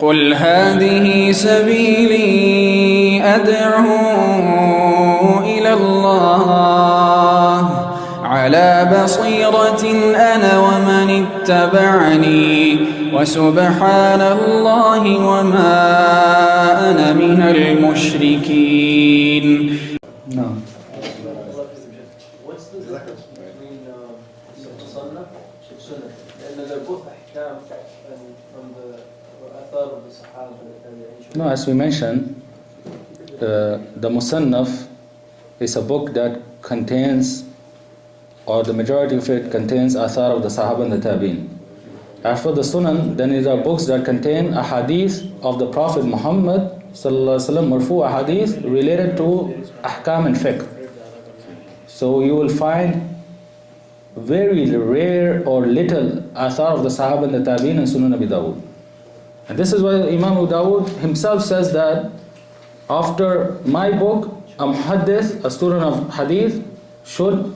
قل هذه سبيلي أدعو إلى الله على بصيرة أنا ومن اتبعني وسبحان الله وما أنا من المشركين. نعم. No, as we mentioned, the Musannaf is a book that contains, or the majority of it contains Athar of the Sahaba and the Tabi'in. As for the Sunan, then these are books that contain a hadith of the Prophet Muhammad sallallahu alaihi wasallam, marfu hadith related to ahkam and fiqh. So you will find very rare or little Athar of the Sahaba and the Tabi'in in Sunan Abi Dawud. And this is why Imam Abu Dawud himself says that after my book, a muhaddith, a student of hadith, should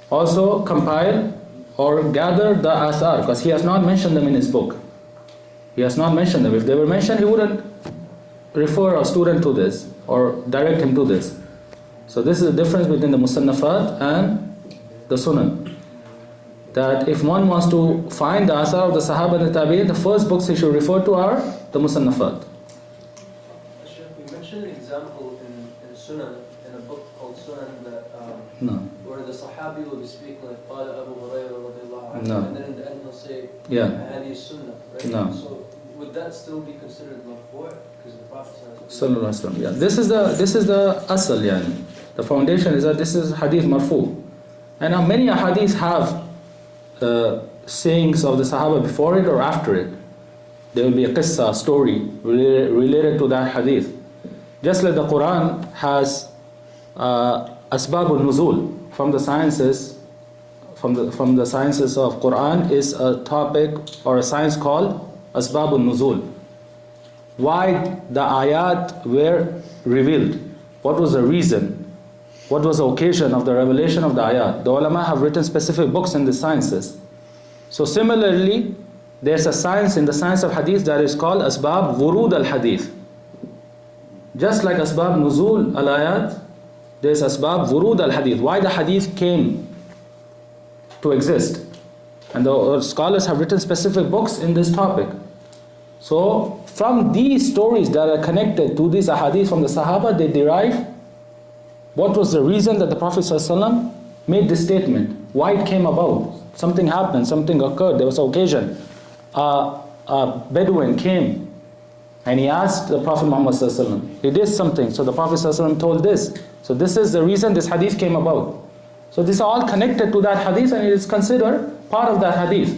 also compile or gather the athar, because he has not mentioned them in his book. He has not mentioned them. If they were mentioned, he wouldn't refer a student to this or direct him to this. So this is the difference between the musannafat and the sunan. That if one wants to find the athar of the Sahaba and the Tabi'in, the first books he should refer to are the Musannafat. We mentioned an example in Sunan, in a book called Sunan, that, where the Sahabi will be speaking like قال Abu Hurairah radiallahu anhu, and then in the end he'll say Hadith Sunnah, right? No. So would that still be considered marfu' because the Prophet sallallahu alaihi wasallam? Yeah. This is the asal, yani. The foundation is that this is Hadith marfu'. And now many hadiths have sayings of the Sahaba before it or after it. There will be a qissa, story related to that hadith. Just like the Quran has asbab al-nuzul from the sciences, from the sciences of Quran is a topic or a science called asbab al-nuzul. Why the ayat were revealed? What was the reason? What was the occasion of the revelation of the ayat? The ulama have written specific books in the sciences. So similarly, there's a science in the science of hadith that is called asbab wurud al-hadith. Just like asbab nuzul al-ayat, there's asbab wurud al-hadith. Why the hadith came to exist. And the scholars have written specific books in this topic. So from these stories that are connected to these ahadith from the Sahaba, they derive what was the reason that the Prophet ﷺ made this statement? Why it came about? Something happened, something occurred, there was an occasion. A Bedouin came and he asked the Prophet Muhammad ﷺ. He did something, so the Prophet ﷺ told this. So this is the reason this hadith came about. So these are all connected to that hadith and it is considered part of that hadith.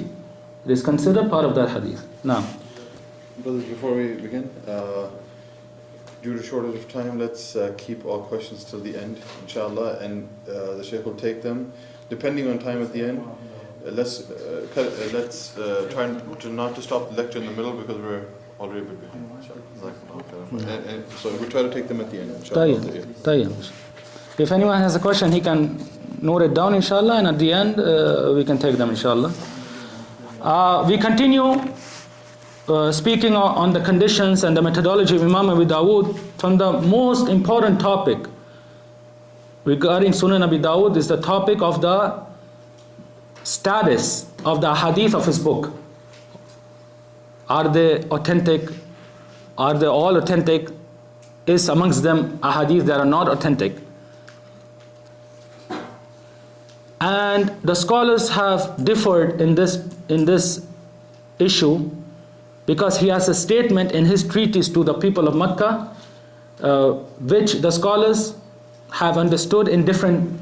It is considered part of that hadith. Now, brothers, before we begin, due to shortage of time, let's keep all questions till the end, inshallah, and the Shaykh will take them. Depending on time at the end, let's try to not to stop the lecture in the middle because we're already a bit behind, inshallah. And so we'll try to take them at the end, inshallah. Tayyib. If anyone has a question, he can note it down, inshallah, and at the end, we can take them, inshallah. We continue speaking on the conditions and the methodology of Imam Abi Dawud. From the most important topic regarding Sunan Abi Dawud is the topic of the status of the hadith of his book. Are they authentic? Are they all authentic? Is amongst them a hadith that are not authentic? And the scholars have differed in this issue, because he has a statement in his treatise to the people of Makkah, which the scholars have understood in different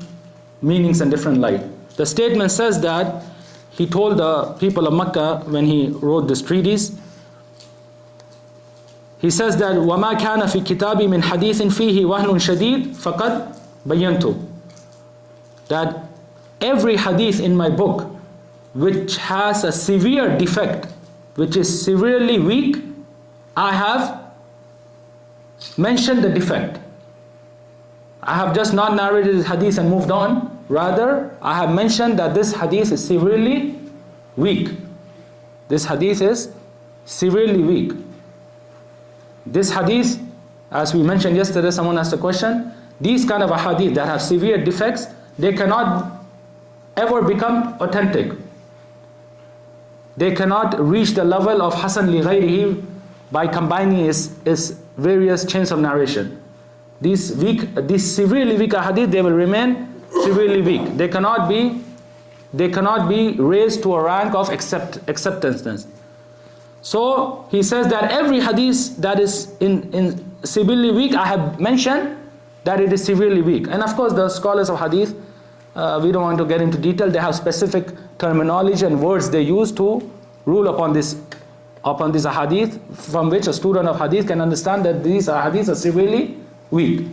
meanings and different light. The statement says that he told the people of Makkah when he wrote this treatise, he says that وَمَا كَانَ فِي كِتَابِ مِنْ حَدِيثٍ فِيهِ وَهْنٌ شَدِيدٌ فَقَدْ بَيَّنْتُ. That every hadith in my book which has a severe defect, which is severely weak, I have mentioned the defect. I have just not narrated this hadith and moved on. Rather, I have mentioned that this hadith is severely weak. This hadith is severely weak. This hadith, as we mentioned yesterday, someone asked a question, these kind of ahadith that have severe defects, they cannot ever become authentic. They cannot reach the level of Hasan li ghayrihi by combining his various chains of narration. These severely weak ahadith, they will remain severely weak. They cannot be raised to a rank of acceptance. So he says that every hadith that is in severely weak, I have mentioned that it is severely weak. And of course the scholars of hadith, we don't want to get into detail, they have specific terminology and words they use to rule upon this ahadith, from which a student of hadith can understand that these ahadith are severely weak.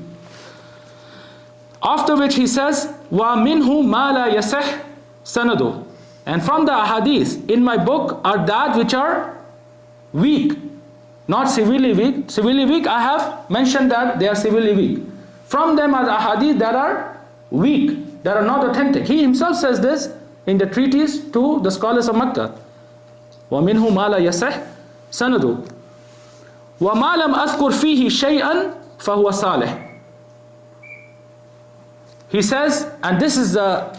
After which he says, وَمِنْهُ مَا لَا يَسِحْ سَنَدُهُ. And from the ahadith in my book are that which are weak, not severely weak. Severely weak, I have mentioned that they are severely weak. From them are the ahadith that are weak, that are not authentic. He himself says this in the treatise to the scholars of Makkah. وَمِنْهُ مَا لَا يَسِحْ سَنَدُهُ وَمَا لَمْ أَذْكُرْ فِيهِ شَيْئًا فَهُوَ صَالِحٌ. He says, and this is the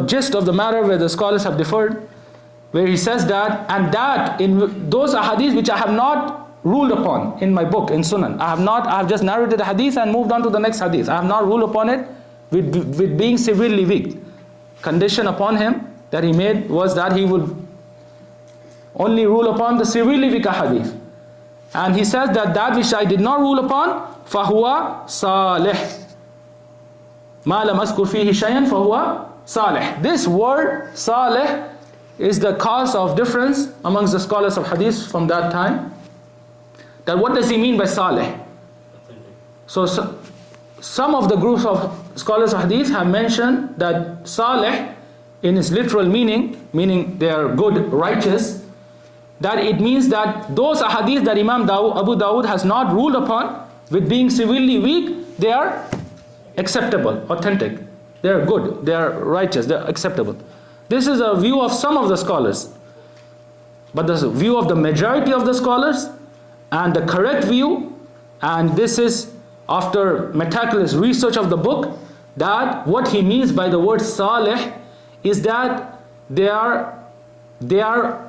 gist of the matter where the scholars have differed, where he says that, and that in those ahadith which I have not ruled upon in my book, in Sunan, I have just narrated the hadith and moved on to the next hadith. I have not ruled upon it with being severely weak. Condition upon him that he made was that he would only rule upon the severely weak hadith. And he says that which I did not rule upon, فَهُوَ صَالِحٌ. مَا لَمْ أَذْكُرْ فِيهِ شَيْئًا فَهُوَ صَالِحٌ. This word salih is the cause of difference amongst the scholars of hadith from that time. That what does he mean by salih? So some of the groups of scholars of hadith have mentioned that salih in its literal meaning they are good, righteous, that it means that those ahadith that Imam Abu Dawud has not ruled upon with being severely weak, they are acceptable, authentic. They are good, they are righteous, they are acceptable. This is a view of some of the scholars. But the view of the majority of the scholars and the correct view, and this is after meticulous research of the book, that what he means by the word salih is that they are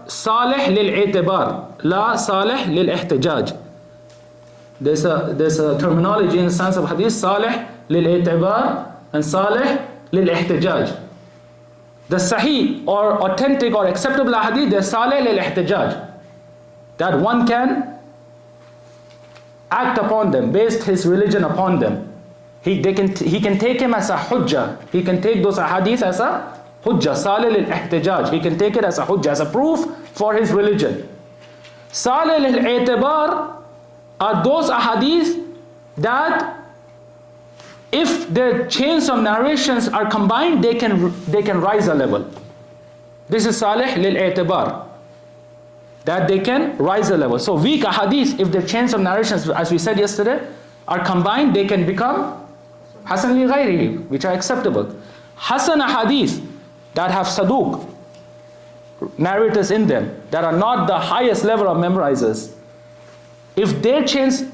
salih lil-i'tibar, la salih lil-ihtijaj. There's a terminology in the science of hadith, salih lil-i'tibar and salih lil-ihtijaj. The sahih or authentic or acceptable hadith, they're salih lil-ihtijaj. That one can act upon them, based his religion upon them. He can take him as a hujjah. He can take those hadith as a hujjah, salih lil-ihtijaj. He can take it as a hujjah, as a proof for his religion. Salih lil-i'tibar are those ahadith that if their chains of narrations are combined, they can rise a level. This is salih lil-i'tibar, that they can rise a level. So weak ahadith, if their chains of narrations, as we said yesterday, are combined, they can become hasan li ghayrihi, which are acceptable. Hasan ahadith that have saduq narrators in them, that are not the highest level of memorizers, if their chains,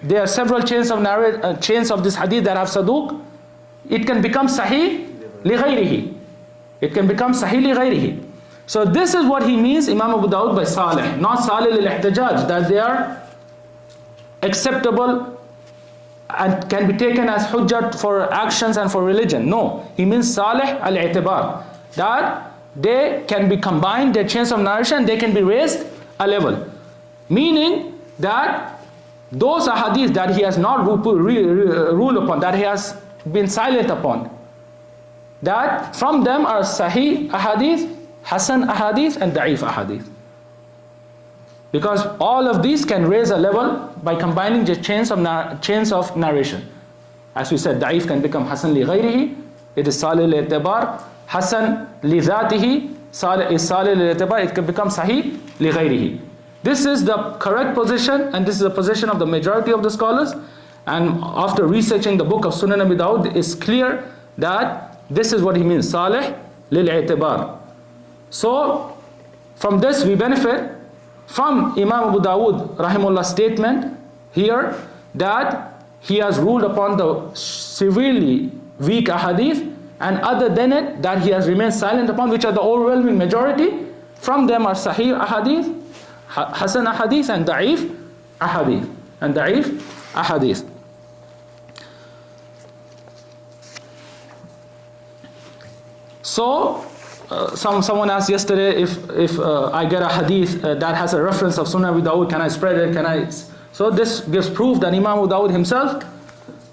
there are several chains of this hadith that have saduq, it can become sahih li ghayrihi. It can become sahih li ghayrihi. So this is what he means, Imam Abu Dawud, by salih, not salih lil-ihtijaj, that they are acceptable and can be taken as hujjat for actions and for religion. No, he means salih al-i'tibar, that they can be combined, their chains of narration, they can be raised a level. Meaning that those ahadith that he has not ruled upon, that he has been silent upon, that from them are sahih ahadith, hasan ahadith and da'if ahadith. Because all of these can raise a level by combining the chains of narration. As we said, da'if can become hasan li ghayrihi, it is salih li-i'tibar. Hasan li dhatihi is salih li-i'tibar, it can become sahih li ghayrihi. This is the correct position, and this is the position of the majority of the scholars. And after researching the book of Sunan Abi Dawud, it's clear that this is what he means, salih lil-i'tibar. So from this we benefit from Imam Abu Dawud rahimullah's statement here that he has ruled upon the severely weak ahadith, and other than it that he has remained silent upon, which are the overwhelming majority. From them are Sahih ahadith, Hasan ahadith, and Da'if ahadith. So, someone asked yesterday if I get a hadith that has a reference of Sunan Abi Dawud, can I spread it? So this gives proof that Imam Abu Dawud himself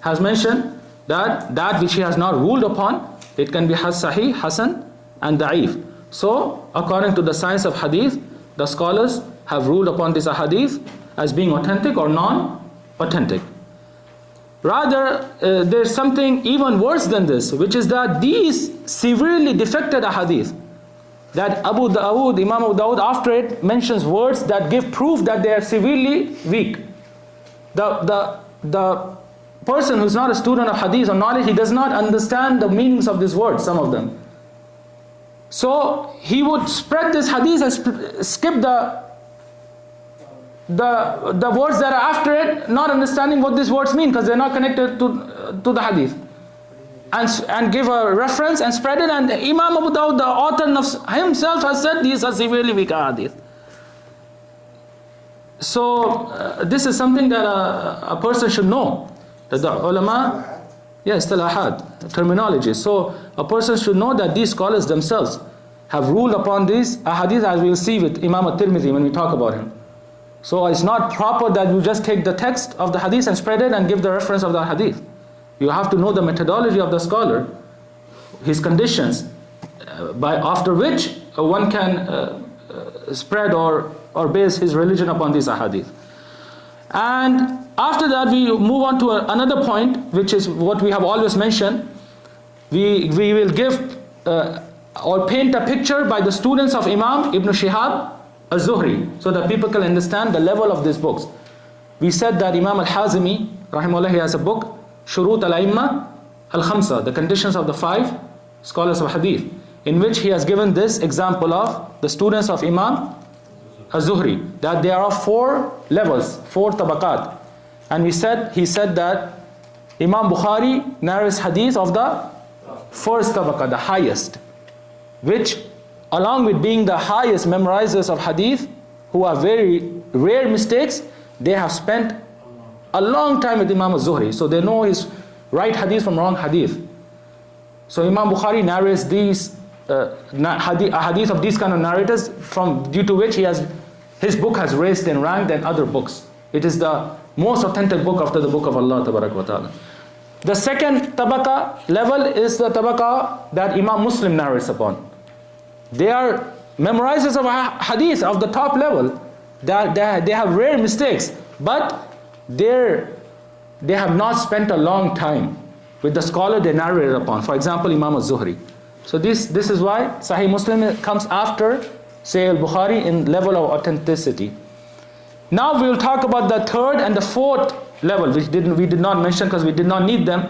has mentioned that which he has not ruled upon, it can be Sahih, Hasan, and Da'if. So, according to the science of hadith, the scholars have ruled upon this hadith as being authentic or non-authentic. Rather, there's something even worse than this, which is that these severely defected ahadith, that Imam Abu Dawud after it mentions words that give proof that they are severely weak. The person who's not a student of hadith or knowledge, he does not understand the meanings of these words, some of them. So he would spread this hadith and skip the words that are after it, not understanding what these words mean because they're not connected to the hadith, and give a reference and spread it. And Imam Abu Dawud, the author himself, has said these are severely weak hadith. So this is something that a person should know, that the ulama, yes, al-Ahad terminology. So a person should know that these scholars themselves have ruled upon these ahadith, as we will see with Imam at-Tirmidhi when we talk about him. So it's not proper that you just take the text of the hadith and spread it and give the reference of the hadith. You have to know the methodology of the scholar, his conditions, after which one can spread or base his religion upon these ahadith. And after that we move on to another point, which is what we have always mentioned. We will give or paint a picture by the students of Imam Ibn Shihab al-Zuhri, so that people can understand the level of these books. We said that Imam al-Hazimi rahimahullah, he has a book, Shurut al-Aimma al-Khamsa, the conditions of the 5 scholars of hadith, in which he has given this example of the students of Imam al-Zuhri, that there are 4 levels, 4 tabaqat. And he said that Imam Bukhari narrates hadith of the first tabaqat, the highest, which along with being the highest memorizers of hadith, who are very rare mistakes, they have spent a long time with Imam al-Zuhri, so they know his right hadith from wrong hadith. So Imam Bukhari narrates these hadith of these kind of narrators, due to which his book has raised in rank than other books. It is the most authentic book after the book of Allah Tabarak wa Ta'ala. The second tabaqa level is the tabaqa that Imam Muslim narrates upon. They are memorizers of hadith of the top level. They have rare mistakes, but they have not spent a long time with the scholar they narrated upon. For example, Imam al-Zuhri. So this is why Sahih Muslim comes after Sahih al-Bukhari in level of authenticity. Now we will talk about the third and the fourth level, which we did not mention because we did not need them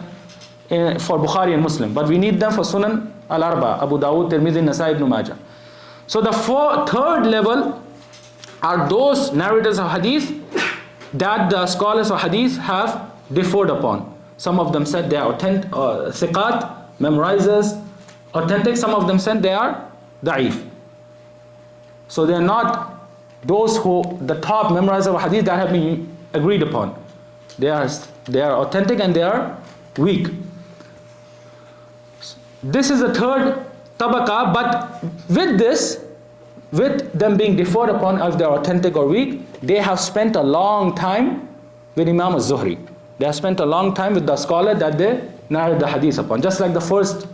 for Bukhari and Muslim, but we need them for Sunan al-Arba, Abu Dawud, Tirmidhi, an-Nasai, Ibn Majah. So the third level are those narrators of hadith that the scholars of hadith have differed upon. Some of them said they are authentic, thiqat, memorizers, authentic. Some of them said they are da'if. So they are not those the top memorizers of hadith that have been agreed upon. They are authentic and they are weak. This is the third tabaqa, but with them being differed upon if they are authentic or weak, they have spent a long time with Imam al-Zuhri. They have spent a long time with the scholar that they narrate the hadith upon. Just like the first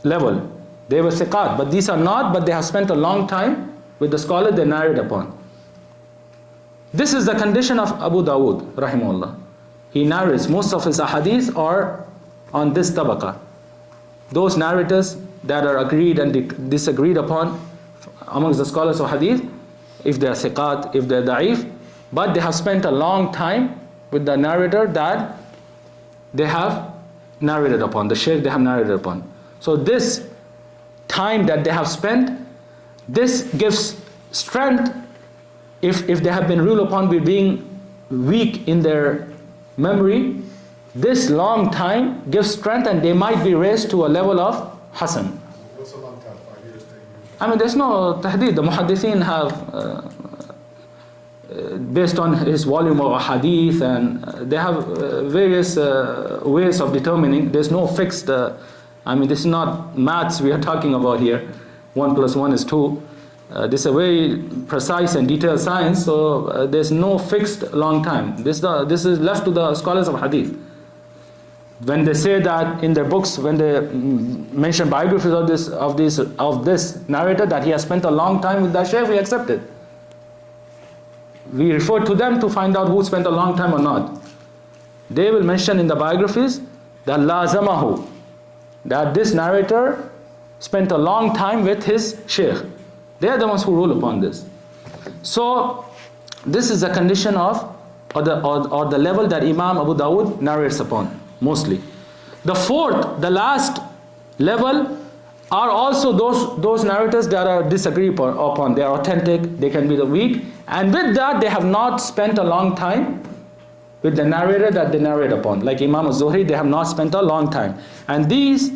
level, they were thiqat, but these are not, but they have spent a long time with the scholar they narrate upon. This is the condition of Abu Dawud rahimahullah. He narrates, most of his ahadith are on this tabaqa. Those narrators that are agreed and disagreed upon amongst the scholars of hadith, if they are thiqat, if they are da'if, but they have spent a long time with the narrator that they have narrated upon, the shaykh they have narrated upon. So this time that they have spent, this gives strength if they have been ruled upon with being weak in their memory, this long time gives strength and they might be raised to a level of Hasan. What's a long time? 5 years, 10 years? I mean, there's no tahdid. The muhaddithin have, based on his volume of hadith, and they have various ways of determining. There's no fixed, I mean, this is not maths we are talking about here. 1 + 1 is 2. This is a very precise and detailed science, so there's no fixed long time. This is left to the scholars of hadith. When they say that in their books, when they mention biographies of this narrator, that he has spent a long time with that shaykh, we accept it. We refer to them to find out who spent a long time or not. They will mention in the biographies that lazamahu, that this narrator spent a long time with his shaykh. They are the ones who rule upon this. So this is the condition of, or the level that Imam Abu Dawud narrates upon, mostly. The fourth, the last level, are also those narrators that are disagreed upon. They are authentic, they can be the weak, and with that they have not spent a long time with the narrator that they narrate upon. Like Imam al-Zuhri, they have not spent a long time. And this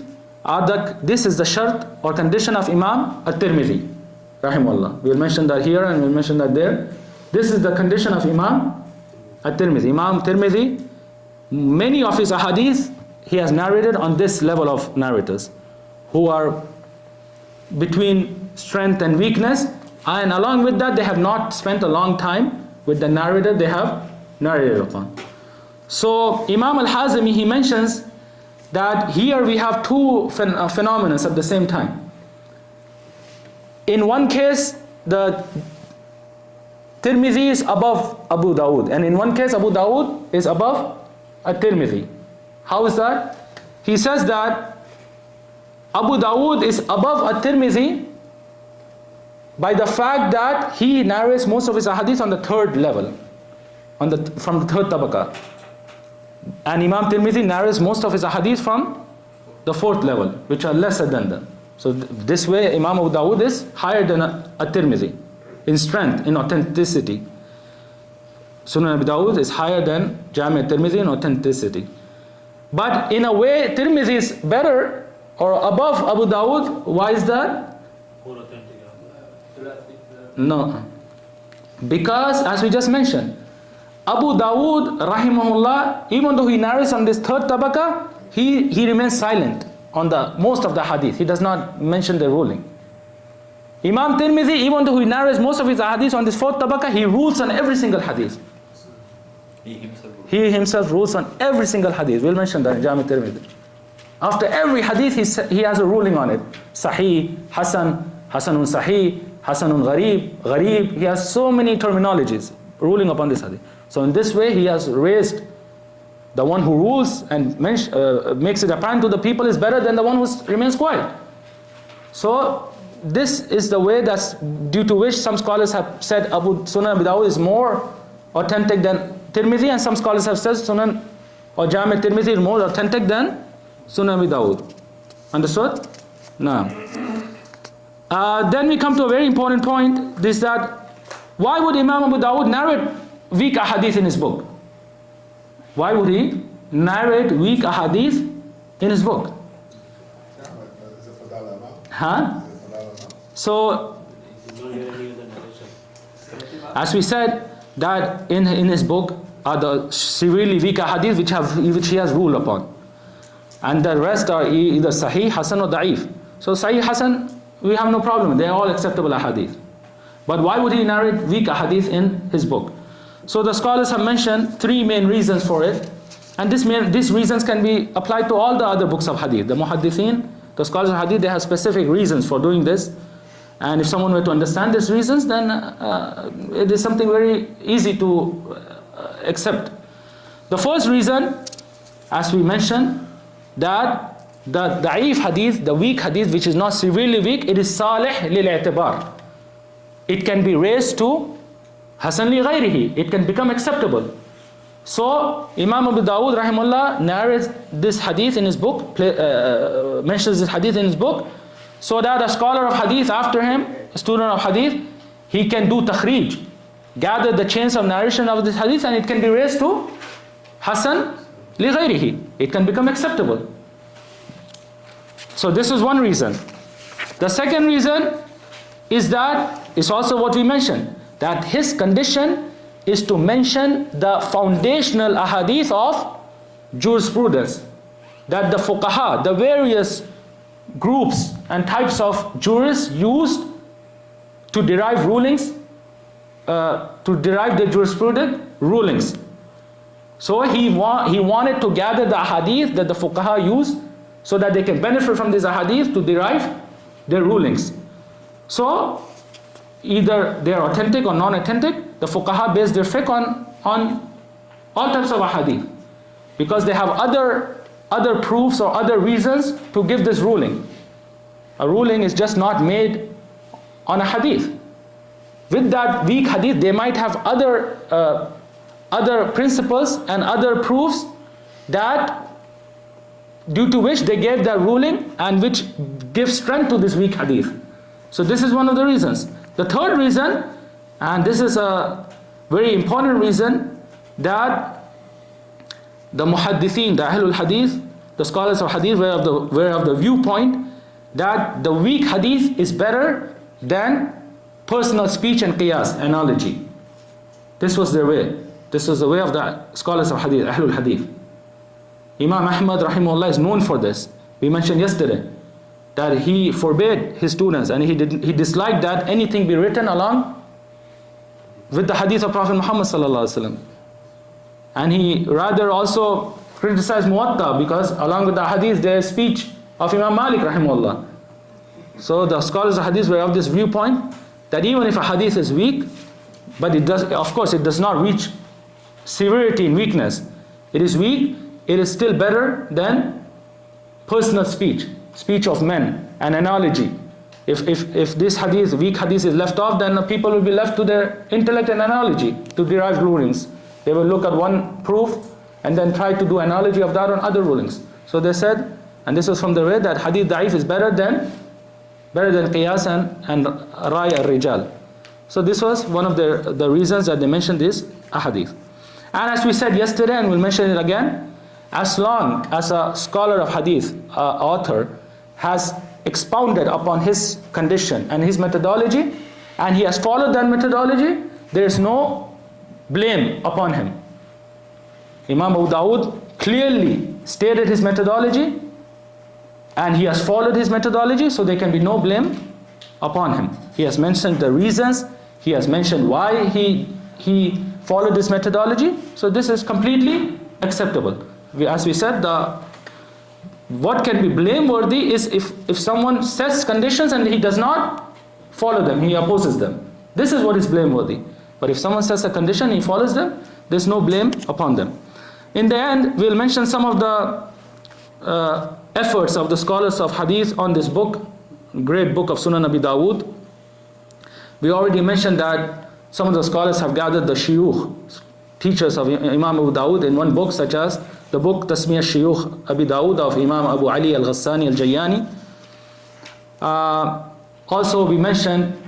is the shart or condition of Imam at-Tirmidhi, rahimahullah. We will mention that here and we will mention that there. This is the condition of Imam at-Tirmidhi. Imam Tirmidhi, many of his ahadith, he has narrated on this level of narrators, who are between strength and weakness, and along with that they have not spent a long time with the narrator they have narrated upon. So Imam al-Hazmi, he mentions that here we have two phenomena at the same time. In one case, the Tirmidhi is above Abu Dawud, and in one case Abu Dawud is above at-Tirmidhi. How is that? He says that Abu Dawud is above at-Tirmidhi by the fact that he narrates most of his ahadith on the third level, from the third tabaqah. And Imam Tirmidhi narrates most of his ahadith from the fourth level, which are lesser than them. So this way Imam Abu Dawud is higher than at-Tirmidhi in strength, in authenticity. Sunan Abi Dawud is higher than Jami' at-Tirmidhi in authenticity. But in a way Tirmidhi is better or above Abu Dawud. Why is that? No. Because as we just mentioned, Abu Dawud rahimahullah, even though he narrates on this third tabaqah, he remains silent on the most of the hadith. He does not mention the ruling. Imam Tirmidhi, even though he narrates most of his hadith on this fourth tabaqah, he rules on every single hadith. He himself rules on every single hadith. We'll mention that in Jami' Tirmidhi. After every hadith, he has a ruling on it. Sahih, Hasan, Hasanun Sahih, Hasanun Gharib. He has so many terminologies ruling upon this hadith. So in this way, he has raised the one who rules and makes it apparent to the people is better than the one who remains quiet. So this is the way that's due to which some scholars have said Sunan Abi Dawud is more authentic than Tirmidhi, and some scholars have said Sunan or Jami' Tirmidhi is more authentic than Sunan Abi Dawud. Understood? Now, then we come to a very important point. This that why would Imam Abu Dawud narrate weak ahadith in his book? Why would he narrate weak ahadith in his book? Huh? So, as we said, that in his book are the severely weak ahadith which he has ruled upon, and the rest are either Sahih, Hasan or Da'if. So Sahih, Hasan, we have no problem. They are all acceptable ahadith. But why would he narrate weak ahadith in his book? So the scholars have mentioned three main reasons for it, and these reasons can be applied to all the other books of hadith. The muhaddithin, the scholars of hadith, they have specific reasons for doing this, and if someone were to understand these reasons, then it is something very easy to accept. The first reason, as we mentioned, that the da'if hadith, the weak hadith which is not severely weak, it is salih lil-i'tibar. It can be raised to Hasan li ghayrihi. It can become acceptable. So Imam Abu Dawud rahimahullah narrates this hadith in his book, mentions this hadith in his book, so that a scholar of hadith after him, a student of hadith, he can do takhrij gather the chains of narration of this hadith and it can be raised to Hasan li ghayrihi. It can become acceptable. So this is one reason. The second reason is that, is also what we mentioned, that his condition is to mention the foundational ahadith of jurisprudence, that the fuqaha, the various groups and types of jurists used to derive rulings, to derive the jurisprudent rulings. So he wanted to gather the ahadith that the fuqaha use so that they can benefit from these ahadith to derive their rulings. So either they are authentic or non-authentic, the fuqaha base their fiqh on all types of ahadith, because they have other proofs or other reasons to give this ruling. A ruling is just not made on a hadith. With that weak hadith, they might have other principles and other proofs that, due to which they gave that ruling and which gives strength to this weak hadith. So this is one of the reasons. The third reason, and this is a very important reason, that the muhaddithin, the Ahle-Hadith, the scholars of hadith were of the viewpoint that the weak hadith is better than personal speech and qiyas, analogy. This was their way. This was the way of the scholars of hadith, Ahle-Hadith. Imam Ahmad rahimahullah is known for this. We mentioned yesterday that he forbade his students and he disliked that anything be written along with the hadith of Prophet Muhammad sallallahu alaihi wasallam. And he rather also criticized Muwatta, because along with the hadith there is speech of Imam Malik rahimahullah. So the scholars of hadith were of this viewpoint that even if a hadith is weak, but it does, of course, it does not reach severity in weakness. It is weak, it is still better than personal speech, speech of men, an analogy. If this hadith, weak hadith, is left off, then the people will be left to their intellect and analogy to derive rulings. They will look at one proof and then try to do analogy of that on other rulings. So they said, and this was from the way, that hadith da'if is better than qiyas and rai al-rijal. So this was one of the reasons that they mentioned this ahadith. And as we said yesterday, and we'll mention it again, as long as a scholar of hadith, author, has expounded upon his condition and his methodology, and he has followed that methodology, there is no blame upon him. Imam Abu Dawud clearly stated his methodology, and he has followed his methodology, so there can be no blame upon him. He has mentioned the reasons, he has mentioned why he followed this methodology, so this is completely acceptable. As we said, what can be blameworthy is if someone sets conditions and he does not follow them, he opposes them. This is what is blameworthy. But if someone sets a condition and he follows them, there's no blame upon them. In the end, we'll mention some of the efforts of the scholars of hadith on this book, great book of Sunan Abi Dawud. We already mentioned that some of the scholars have gathered the shuyukh, teachers of Imam Abu Dawud, in one book, such as the book Tasmiyah Shuyukh Abi Dawud of Imam Abu Ali al-Ghassani al-Jayyani. Also we mentioned,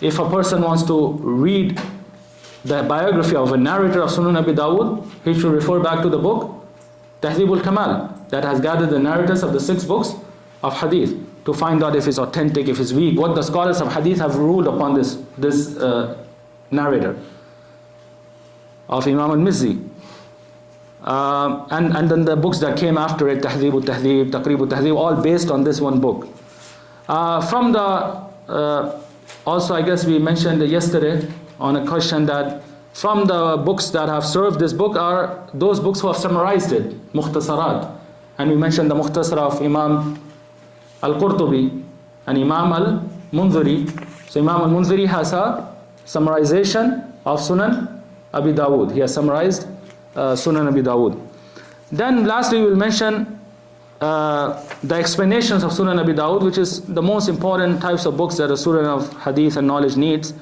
if a person wants to read the biography of a narrator of Sunan Abi Dawud, he should refer back to the book Tahdhib al-Kamal, that has gathered the narrators of the 6 books of hadith, to find out if it's authentic, if it's weak, what the scholars of hadith have ruled upon this narrator of Imam al-Mizzi. And then the books that came after it, Tahdhib al-Tahdhib, Taqrib al-Tahdhib, all based on this one book. From the, also I guess we mentioned yesterday on a question that from the books that have served this book are those books who have summarized it, Mukhtasarat. And we mentioned the Mukhtasar of Imam al-Qurtubi and Imam al-Munziri. So Imam al-Munziri has a summarization of Sunan Abi Dawud. He has summarized Sunan Abi Dawud. Then lastly we will mention the explanations of Sunan Abi Dawud, which is the most important types of books that a student of hadith and knowledge needs.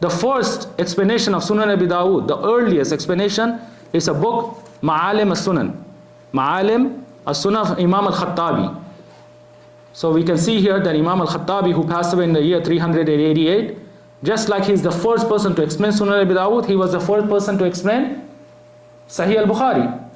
The first explanation of Sunan Abi Dawud, the earliest explanation, is a book, Ma'alim as-Sunan. Ma'alim as-Sunan of Imam al-Khattabi. So we can see here that Imam al-Khattabi, who passed away in the year 388, Just like he's the first person to explain Sunan Abi Dawud, he was the first person to explain Sahih al-Bukhari.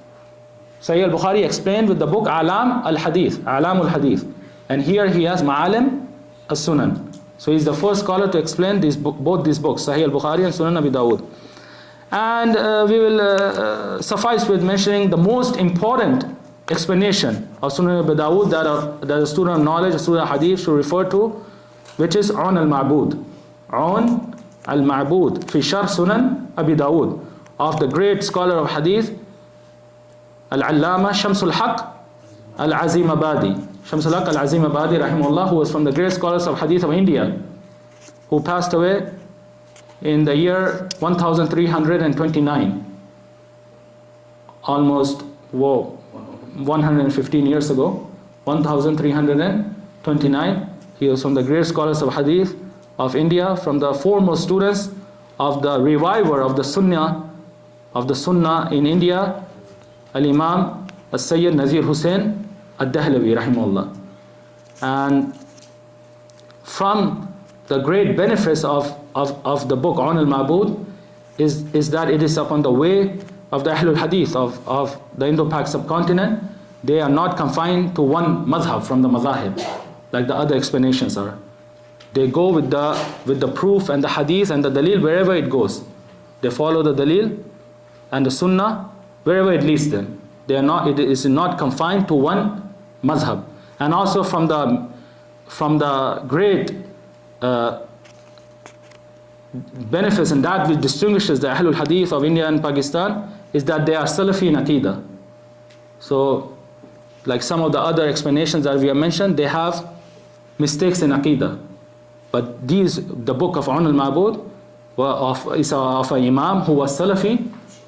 Sahih al-Bukhari explained with the book Alam al-Hadith, Alam al-Hadith. And here he has Ma'alim al-Sunan. So he's the first scholar to explain both these books, Sahih al-Bukhari and Sunan Abi Dawud. And we will suffice with mentioning the most important explanation of Sunan Abi Dawud that a student of knowledge, a student of hadith should refer to, which is an al-Ma'bud. An al-Ma'bud fi Sharh Sunan Abi Dawud, of the great scholar of hadith, Al-Allama Shamsul Haq Al-Azim Abadi. Shamsul Haq Al-Azim Abadi, rahimahullah, who was from the great scholars of hadith of India, who passed away in the year 1329, almost 115 years ago, 1329. He was from the great scholars of hadith of India, from the foremost students of the reviver of the Sunnah in India, Al-Imam Al-Sayyid Nazir Hussain Ad-Dahlawi, rahimahullah. And from the great benefits of the book An al-Ma'bud is that it is upon the way of the Ahle-Hadith of the Indo-Pak subcontinent. They are not confined to one madhab from the madhahib like the other explanations are. They go with the proof and the hadith and the dalil wherever it goes. They follow the dalil and the sunnah wherever it leads them. It is not confined to one madhab. And also from the great benefits and that which distinguishes the Ahlul-Hadith of India and Pakistan is that they are Salafi in Aqidah. So, like some of the other explanations that we have mentioned, they have mistakes in Aqidah. But the book of An al-Ma'bud is of an Imam who was Salafi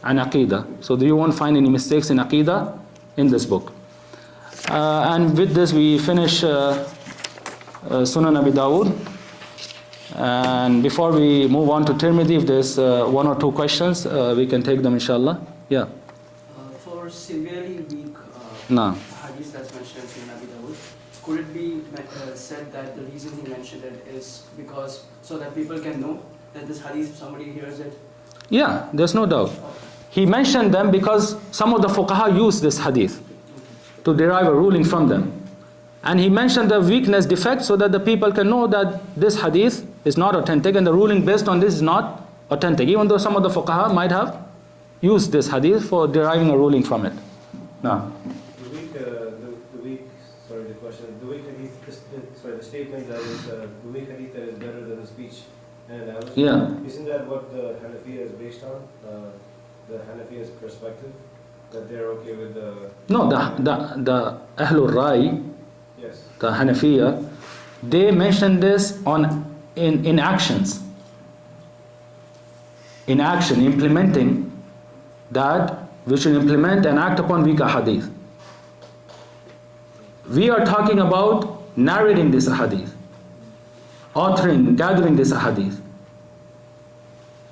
and Aqidah. So you won't find any mistakes in Aqidah in this book. And with this we finish Sunan Abi Dawud. And before we move on to Tirmidhi, if there's one or two questions, we can take them inshallah. Yeah. For severely weak hadith that's mentioned in Sunan Abi Dawud, could it be said that the reason he mentioned it is because so that people can know that this hadith, if somebody hears it? Yeah, there's no doubt. He mentioned them because some of the fuqaha use this hadith to derive a ruling from them. And he mentioned the weakness, defect, so that the people can know that this hadith is not authentic and the ruling based on this is not authentic, even though some of the fuqaha might have used this hadith for deriving a ruling from it. Now, the statement that is the weak hadith that is better than the speech and analysis. Yeah. Isn't that what the Hanafiya is based on? The Hanafiya's perspective, that they're okay with the... No, the Ahlul Rai, yes, the Hanafiya, they mention this in actions. In action, implementing that, we should implement and act upon weak hadith. We are talking about narrating this hadith, authoring, gathering this hadith.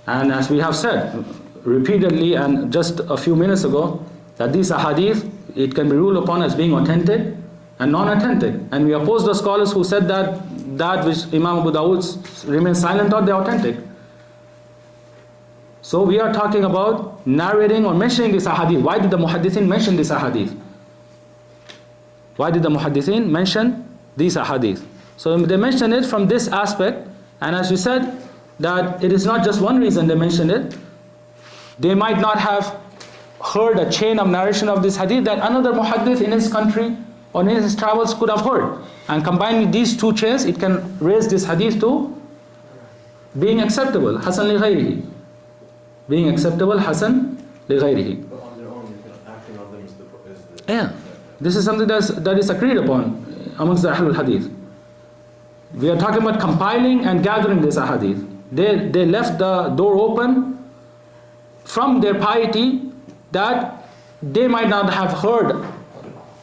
And as we have said repeatedly and just a few minutes ago, that these hadith, it can be ruled upon as being authentic and non-authentic. And we oppose the scholars who said that which Imam Abu Dawud remains silent on, they are authentic. So we are talking about narrating or mentioning this hadith. Why did the muhaddithin mention this hadith? Why did the muhaddithin mention these hadith? So they mention it from this aspect, and as we said, that it is not just one reason they mentioned it. They might not have heard a chain of narration of this hadith that another muhaddith in his country or in his travels could have heard. And combining these two chains, it can raise this hadith to being acceptable, hasan li ghayrihi. Being acceptable, hasan li ghayrihi. but on their own, acting on them is the Yeah, this is something that is agreed upon amongst the Ahlul Hadith. We are talking about compiling and gathering this hadith. They left the door open from their piety that they might not have heard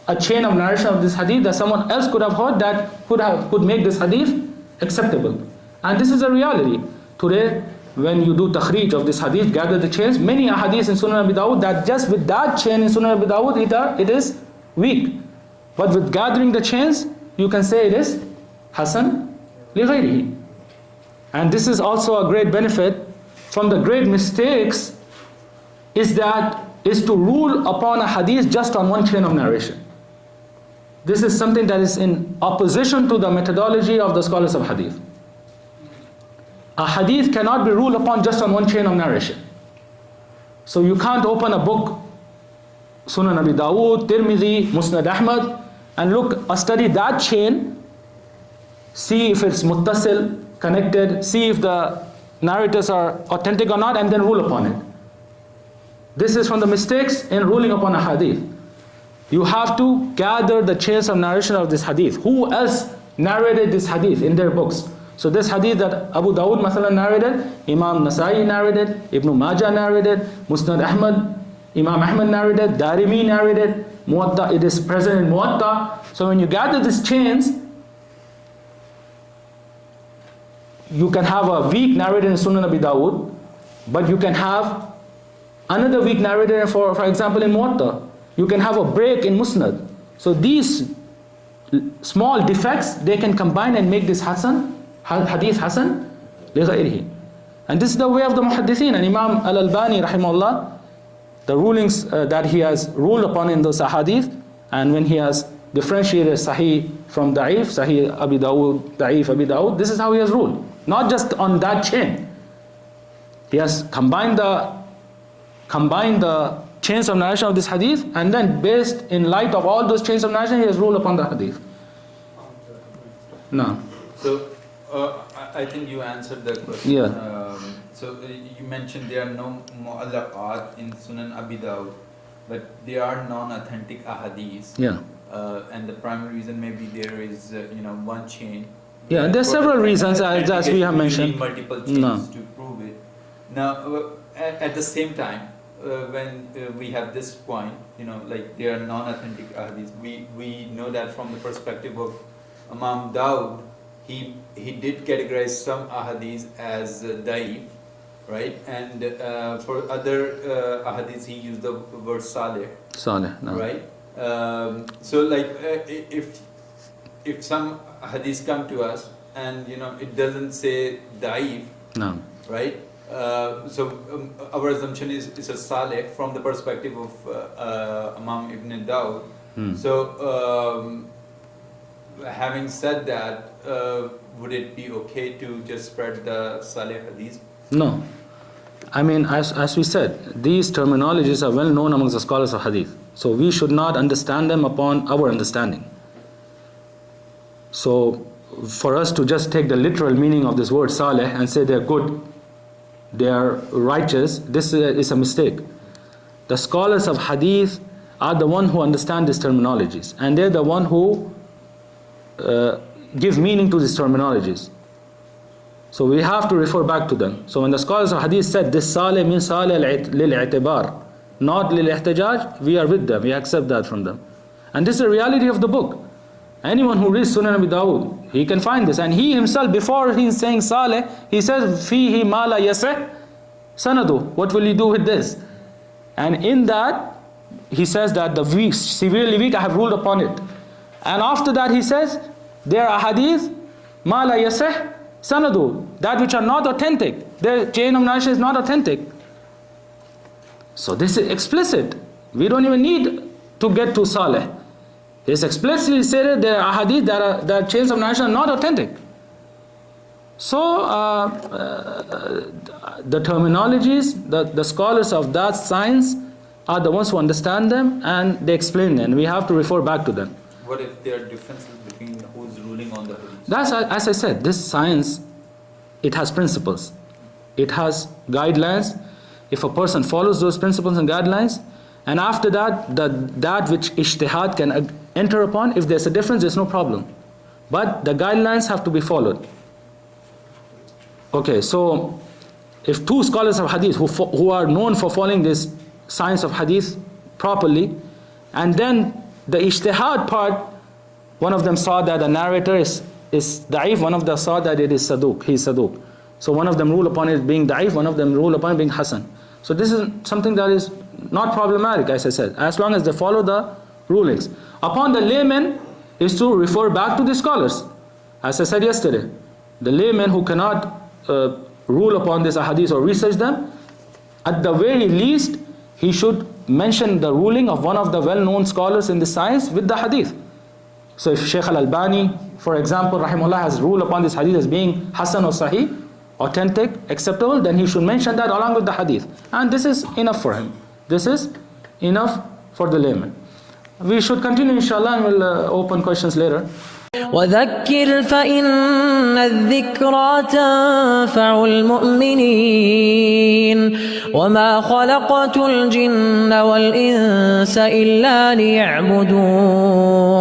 a chain of narration of this hadith that someone else could have heard that could make this hadith acceptable. And this is a reality. Today, when you do takhrij of this hadith, gather the chains, many hadiths in Sunan Abi Dawud that just with that chain in Sunan Abi Dawud, it is weak. But with gathering the chains, you can say it is hasan li ghayrihi. and this is also a great benefit, from the great mistakes is to rule upon a hadith just on one chain of narration. This is something that is in opposition to the methodology of the scholars of hadith. A hadith cannot be ruled upon just on one chain of narration. So you can't open a book, Sunan Abi Dawud, Tirmidhi, Musnad Ahmad, and study that chain, see if it's muttasil, connected, see if the narrators are authentic or not, and then rule upon it. This is from the mistakes in ruling upon a hadith. You have to gather the chains of narration of this hadith. Who else narrated this hadith in their books? So this hadith that Abu Dawud mathalan narrated, Imam Nasai narrated, Ibn Majah narrated, Musnad Ahmad, Imam Ahmad narrated, Darimi narrated, Muwatta, it is present in Muwatta. So when you gather these chains, you can have a weak narrated in Sunan Abi Dawud, but you can have another weak narrated, for example, in Muwatta. You can have a break in Musnad. So these small defects, they can combine and make this hadith Hasan لغيره. And this is the way of the Muhaddithin. And Imam al-Albani rahimahullah, the rulings that he has ruled upon in those hadith, and when he has differentiated Sahih from Da'if, Sahih Abi Dawud, Da'if Abi Dawud, this is how he has ruled. Not just on that chain. He has combined the chains of narration of this hadith, and then based in light of all those chains of narration, he has ruled upon the hadith. No. So, I think you answered the question. Yeah. So, you mentioned there are no mu'allaqat in Sunan Abi Dawud, but there are non-authentic ahadith. Yeah. And the primary reason maybe there is, one chain. Yeah, there are several reasons as we have mentioned. You need multiple chains to prove it. Now, at the same time, when we have this point, like there are non-authentic ahadith, we know that from the perspective of Imam Dawood, he did categorize some ahadith as da'if, right? And for other ahadith, he used the word salih. Salih, no. Right? So like if some hadith come to us and it doesn't say da'if, no, right? So our assumption is a salih from the perspective of Imam Ibn Dawud. So having said that, would it be okay to just spread the salih hadith? No. I mean, as we said, these terminologies are well known amongst the scholars of hadith. So we should not understand them upon our understanding. So for us to just take the literal meaning of this word salih and say they're good, they are righteous, this is a mistake. The scholars of hadith are the one who understand these terminologies, and they're the one who give meaning to these terminologies. So we have to refer back to them. So when the scholars of hadith said this salih means salih lil-i'tibar, not lil-ihtijaj, we are with them, we accept that from them. And this is the reality of the book. Anyone who reads Sunan Abi Dawud, he can find this. And he himself, before he's saying salih, he says, fihi ma la yasih sanadu. What will you do with this? And in that, he says that the weak, severely weak, I have ruled upon it. And after that he says, there are hadith, ma la yasih sanadu, that which are not authentic. The chain of narration is not authentic. So this is explicit. We don't even need to get to salih. It's explicitly stated there are hadith that chains of narration are not authentic. So the terminologies, the scholars of that science are the ones who understand them and they explain them. We have to refer back to them. What if there are differences between who's ruling on the hadith? That's, as I said, this science, it has principles. It has guidelines. If a person follows those principles and guidelines, and after that, that which ijtihad can enter upon, if there's a difference, there's no problem. But the guidelines have to be followed. Okay, so if two scholars of hadith who are known for following this science of hadith properly, and then the ijtihad part, one of them saw that the narrator is da'if, one of them saw that it is saduq, he is saduq. So one of them rule upon it being da'if, one of them rule upon it being hasan. So this is something that is not problematic, as I said, as long as they follow the rulings. Upon the layman is to refer back to the scholars. As I said yesterday, the layman who cannot rule upon this hadith or research them, at the very least, he should mention the ruling of one of the well-known scholars in the science with the hadith. So if Shaykh al-Albani, for example, rahimahullah, has ruled upon this hadith as being Hasan or Sahih, authentic, acceptable, then he should mention that along with the hadith. And this is enough for him. This is enough for the layman. We should continue inshallah and we'll open questions later. وذكر فإن الذكرى تنفع المؤمنين وما خلقت الجن والإنس إلا ليعبدون